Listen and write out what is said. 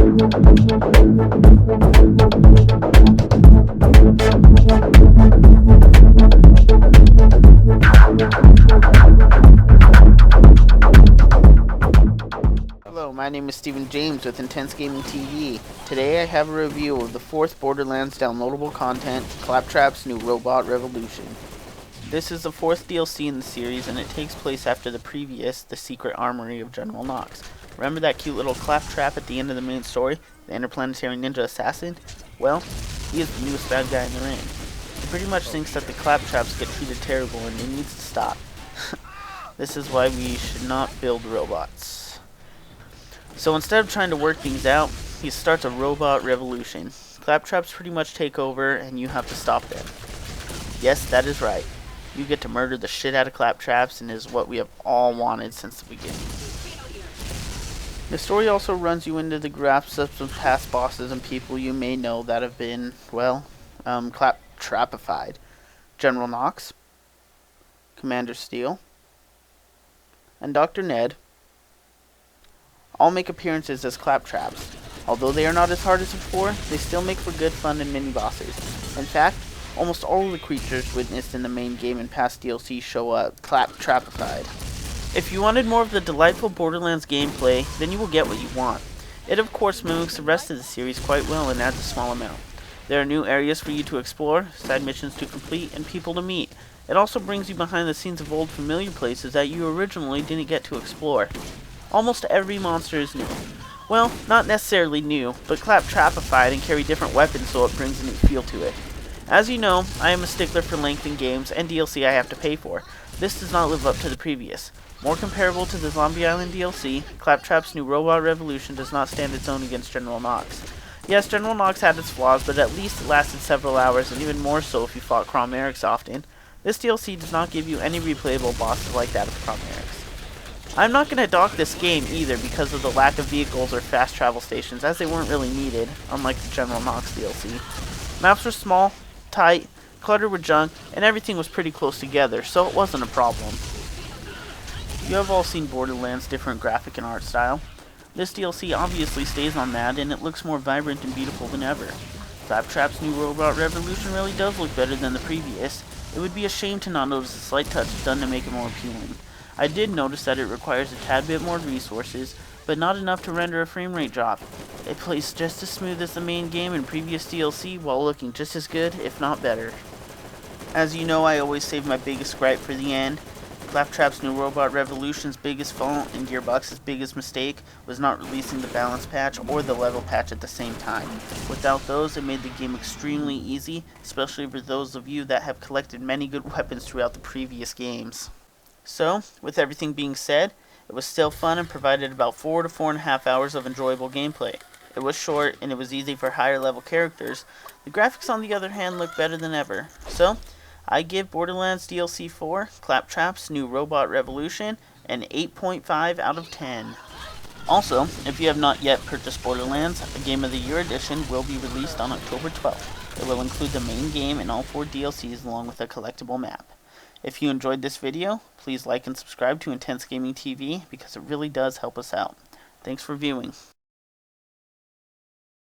Hello, my name is Stephen James with Intense Gaming TV. Today I have a review of the 4th Borderlands downloadable content, ClapTraps' New Robot Revolution. This is the 4th DLC in the series, and it takes place after the previous, The Secret Armory of General Knox. Remember that cute little claptrap at the end of the main story, the interplanetary ninja assassin? Well, he is the newest bad guy in the ring. He pretty much thinks that the claptraps get treated terrible and he needs to stop. This is why we should not build robots. So instead of trying to work things out, he starts a robot revolution. Claptraps pretty much take over and you have to stop them. Yes, that is right. You get to murder the shit out of claptraps, and is what we have all wanted since the beginning. The story also runs you into the grasp of some past bosses and people you may know that have been, well, claptrapified. General Knox, Commander Steele, and Dr. Ned all make appearances as claptraps. Although they are not as hard as before, they still make for good fun and mini-bosses. In fact, almost all of the creatures witnessed in the main game and past DLC show up claptrapified. If you wanted more of the delightful Borderlands gameplay, then you will get what you want. It of course mimics the rest of the series quite well and adds a small amount. There are new areas for you to explore, side missions to complete, and people to meet. It also brings you behind the scenes of old familiar places that you originally didn't get to explore. Almost every monster is new. Well, not necessarily new, but claptrapified and carry different weapons, so it brings a new feel to it. As you know, I am a stickler for length in games and DLC I have to pay for. This does not live up to the previous. More comparable to the Zombie Island DLC, ClapTraps' New Robot Revolution does not stand its own against General Knox. Yes, General Knox had its flaws, but at least it lasted several hours, and even more so if you fought Crom Eric's often. This DLC does not give you any replayable bosses like that of Crom Eric's. I'm not going to dock this game either because of the lack of vehicles or fast travel stations, as they weren't really needed, unlike the General Knox DLC. Maps were small, tight, cluttered with junk, and everything was pretty close together, so it wasn't a problem. You have all seen Borderlands' different graphic and art style. This DLC obviously stays on that, and it looks more vibrant and beautiful than ever. ClapTraps' New Robot Revolution really does look better than the previous. It would be a shame to not notice the slight touches done to make it more appealing. I did notice that it requires a tad bit more resources, but not enough to render a frame rate drop. It plays just as smooth as the main game and previous DLC while looking just as good, if not better. As you know, I always save my biggest gripe for the end. ClapTraps' New Robot Revolution's biggest fault and Gearbox's biggest mistake was not releasing the balance patch or the level patch at the same time. Without those, it made the game extremely easy, especially for those of you that have collected many good weapons throughout the previous games. So, with everything being said, it was still fun and provided about 4 to 4.5 hours of enjoyable gameplay. It was short and it was easy for higher level characters. The graphics on the other hand look better than ever. So, I give Borderlands DLC 4, ClapTraps' New Robot Revolution, an 8.5 out of 10. Also, if you have not yet purchased Borderlands, a Game of the Year edition will be released on October 12th. It will include the main game and all 4 DLCs along with a collectible map. If you enjoyed this video, please like and subscribe to Intense Gaming TV because it really does help us out. Thanks for viewing.